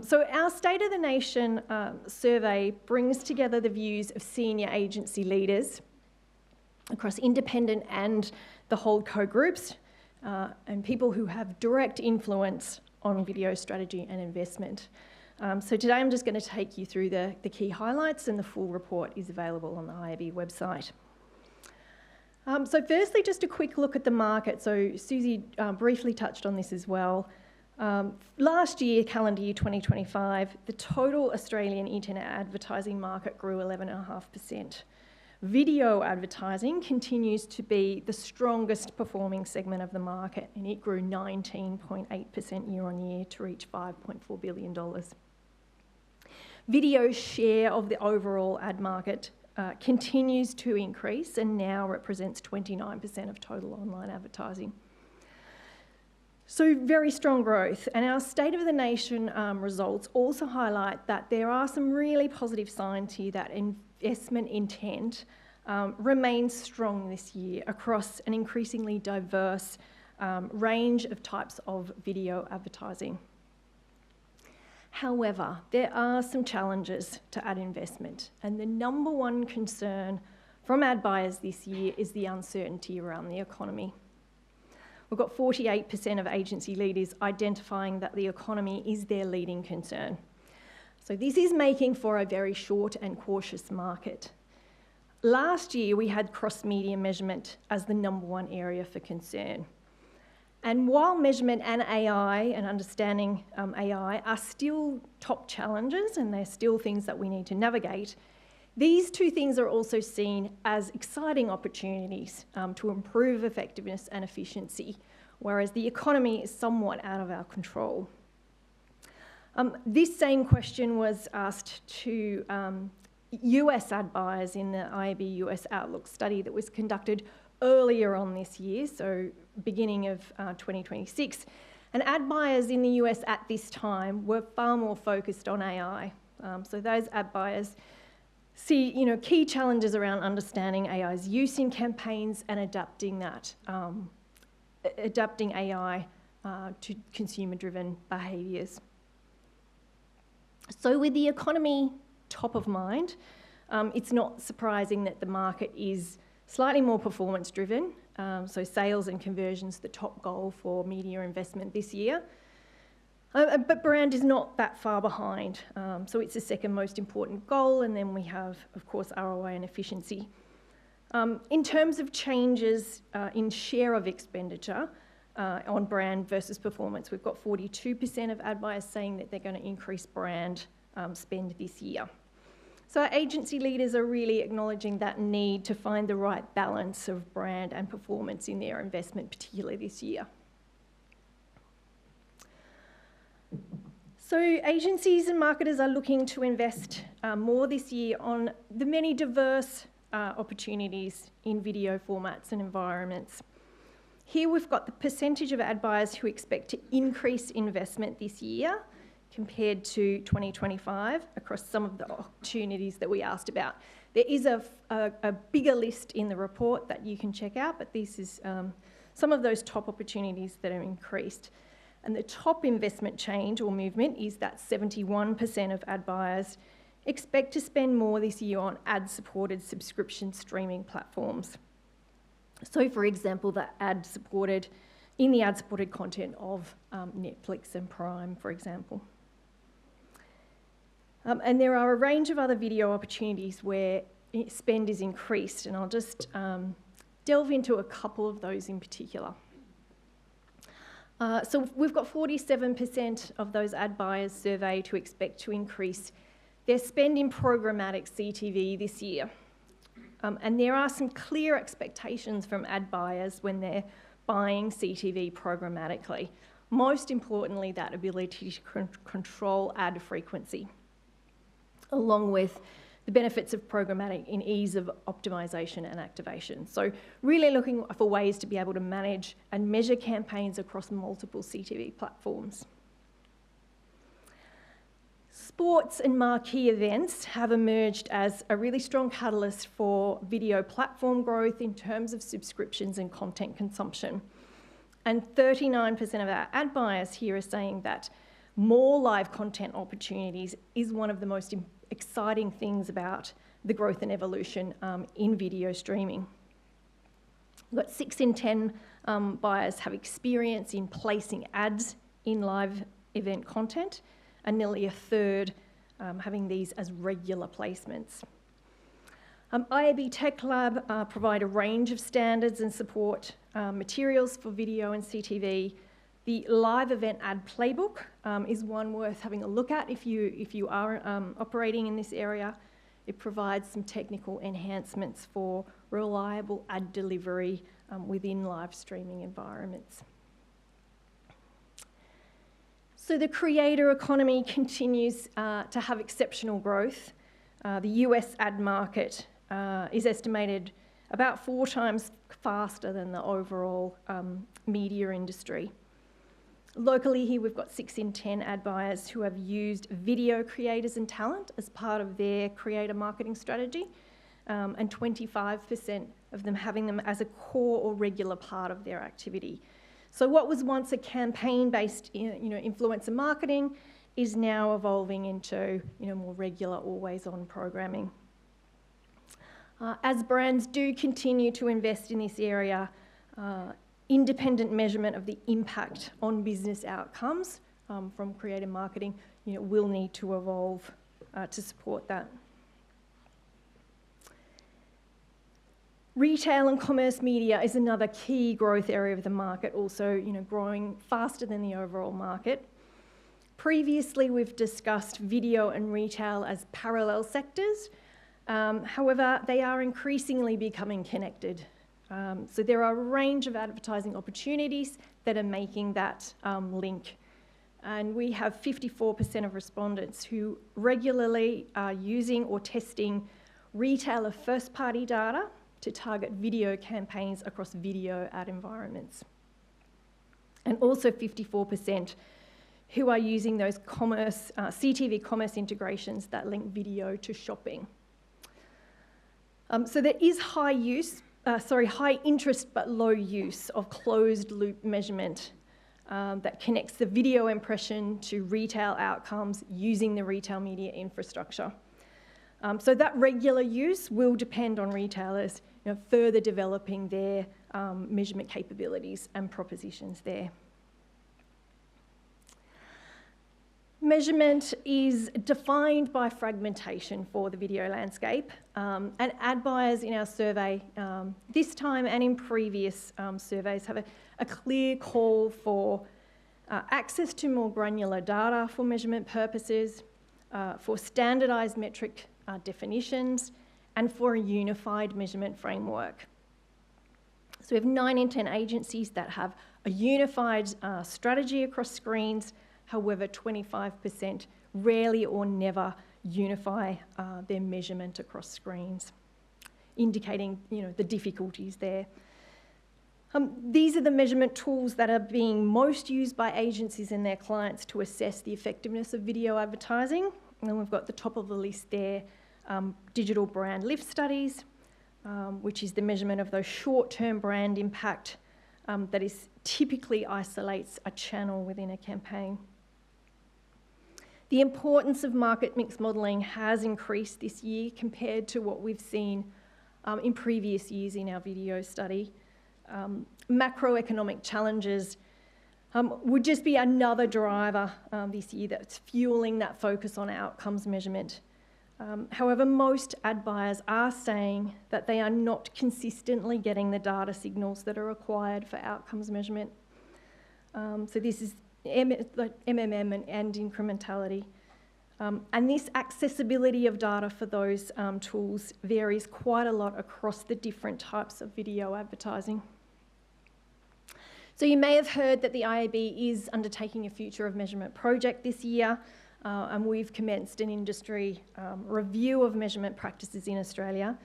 So our State of the Nation survey brings together the views of senior agency leaders across independent and the holdco groups and people who have direct influence on video strategy and investment. So today I'm just going to take you through the key highlights, and the full report is available on the IAB website. So firstly, just a quick look at the market. So Susie briefly touched on this as well. Last year, calendar year 2025, the total Australian internet advertising market grew 11.5%. Video advertising continues to be the strongest performing segment of the market, and it grew 19.8% year on year to reach $5.4 billion. Video's share of the overall ad market continues to increase and now represents 29% of total online advertising. So very strong growth, and our State of the Nation results also highlight that there are some really positive signs here that investment intent remains strong this year across an increasingly diverse range of types of video advertising. However, there are some challenges to ad investment, and the number one concern from ad buyers this year is the uncertainty around the economy. We've got 48% of agency leaders identifying that the economy is their leading concern. So this is making for a very short and cautious market. Last year, we had cross-media measurement as the number one area for concern. And while measurement and AI and understanding AI are still top challenges, and they're still things that we need to navigate, these two things are also seen as exciting opportunities to improve effectiveness and efficiency, whereas the economy is somewhat out of our control. This same question was asked to US ad buyers in the IAB US Outlook study that was conducted earlier on this year, so beginning of 2026. And ad buyers in the US at this time were far more focused on AI. So those ad buyers see, key challenges around understanding AI's use in campaigns and adapting AI to consumer-driven behaviours. So with the economy top of mind, it's not surprising that the market is slightly more performance-driven. So sales and conversions, the top goal for media investment this year. But brand is not that far behind. So it's the second most important goal, and then we have, of course, ROI and efficiency. In terms of changes in share of expenditure on brand versus performance, we've got 42% of ad buyers saying that they're going to increase brand spend this year. So our agency leaders are really acknowledging that need to find the right balance of brand and performance in their investment, particularly this year. So agencies and marketers are looking to invest more this year on the many diverse opportunities in video formats and environments. Here we've got the percentage of ad buyers who expect to increase investment this year compared to 2025 across some of the opportunities that we asked about. There is a bigger list in the report that you can check out, but this is some of those top opportunities that are increased. And the top investment change or movement is that 71% of ad buyers expect to spend more this year on ad-supported subscription streaming platforms. So, for example, the ad-supported content of Netflix and Prime, for example. And there are a range of other video opportunities where spend is increased, and I'll just delve into a couple of those in particular. So we've got 47% of those ad buyers surveyed who expect to increase their spend in programmatic CTV this year. And there are some clear expectations from ad buyers when they're buying CTV programmatically. Most importantly, that ability to control ad frequency, along with the benefits of programmatic in ease of optimisation and activation. So really looking for ways to be able to manage and measure campaigns across multiple CTV platforms. Sports and marquee events have emerged as a really strong catalyst for video platform growth in terms of subscriptions and content consumption. And 39% of our ad buyers here are saying that more live content opportunities is one of the most exciting things about the growth and evolution in video streaming. We've got 6 in 10 buyers have experience in placing ads in live event content, and nearly a third having these as regular placements. IAB Tech Lab provide a range of standards and support materials for video and CTV. The live event ad playbook is one worth having a look at if you are operating in this area. It provides some technical enhancements for reliable ad delivery within live streaming environments. So the creator economy continues to have exceptional growth. The US ad market is estimated about 4 times faster than the overall media industry. Locally here, we've got 6 in 10 ad buyers who have used video creators and talent as part of their creator marketing strategy, and 25% of them having them as a core or regular part of their activity. So what was once a campaign-based, influencer marketing is now evolving into, more regular, always-on programming. As brands do continue to invest in this area, independent measurement of the impact on business outcomes from creative marketing, will need to evolve to support that. Retail and commerce media is another key growth area of the market, also growing faster than the overall market. Previously, we've discussed video and retail as parallel sectors. However, they are increasingly becoming connected. So there are a range of advertising opportunities that are making that link. And we have 54% of respondents who regularly are using or testing retailer first-party data to target video campaigns across video ad environments. And also 54% who are using those CTV commerce integrations that link video to shopping. So there is high interest but low use of closed loop measurement that connects the video impression to retail outcomes using the retail media infrastructure. So that regular use will depend on retailers further developing their measurement capabilities and propositions there. Measurement is defined by fragmentation for the video landscape, and ad buyers in our survey this time and in previous surveys have a clear call for access to more granular data for measurement purposes, for standardised metric definitions, and for a unified measurement framework. So we have 9 in 10 agencies that have a unified strategy across screens. However, 25% rarely or never unify their measurement across screens, indicating the difficulties there. These are the measurement tools that are being most used by agencies and their clients to assess the effectiveness of video advertising. And we've got the top of the list there, digital brand lift studies, which is the measurement of those short-term brand impact that is typically isolates a channel within a campaign. The importance of market mix modelling has increased this year compared to what we've seen in previous years in our video study. Macroeconomic challenges would just be another driver this year that's fueling that focus on outcomes measurement. However, most ad buyers are saying that they are not consistently getting the data signals that are required for outcomes measurement. So this is MMM and incrementality. And this accessibility of data for those tools varies quite a lot across the different types of video advertising. So you may have heard that the IAB is undertaking a Future of Measurement project this year, and we've commenced an industry review of measurement practices in Australia.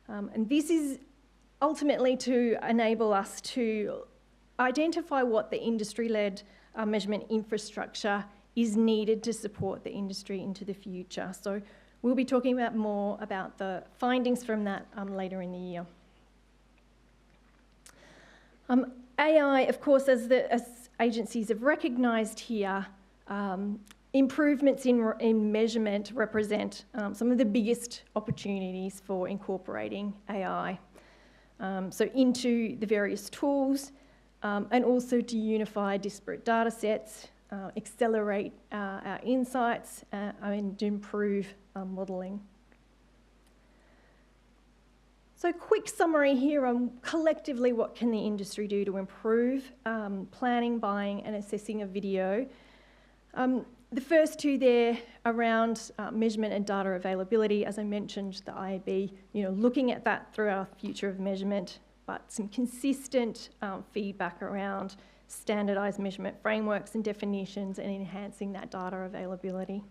And this is ultimately to enable us to identify what the industry-led measurement infrastructure is needed to support the industry into the future. So we'll be talking more about the findings from that later in the year. AI, of course, as agencies have recognised here, Improvements in measurement represent some of the biggest opportunities for incorporating AI. So into the various tools, and also to unify disparate data sets, accelerate our insights, and to improve modelling. So quick summary here on collectively what can the industry do to improve planning, buying and assessing of video. The first two there around measurement and data availability, as I mentioned, the IAB, looking at that through our future of measurement, but some consistent feedback around standardised measurement frameworks and definitions and enhancing that data availability.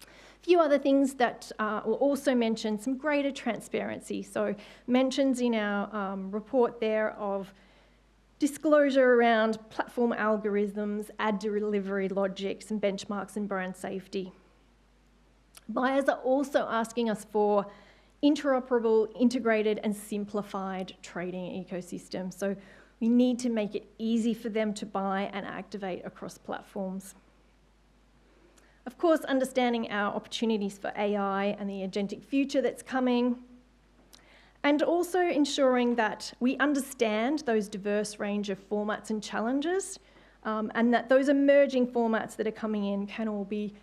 A few other things that were also mentioned, some greater transparency. So mentions in our report there of disclosure around platform algorithms, ad delivery logics and benchmarks and brand safety. Buyers are also asking us for interoperable, integrated and simplified trading ecosystem. So we need to make it easy for them to buy and activate across platforms. Of course, understanding our opportunities for AI and the agentic future that's coming, and also ensuring that we understand those diverse range of formats and challenges, and that those emerging formats that are coming in can all be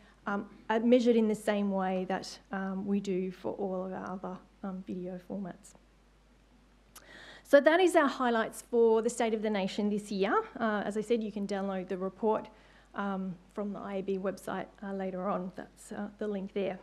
measured in the same way that we do for all of our other video formats. So that is our highlights for the State of the Nation this year. As I said, you can download the report from the IAB website later on. That's the link there.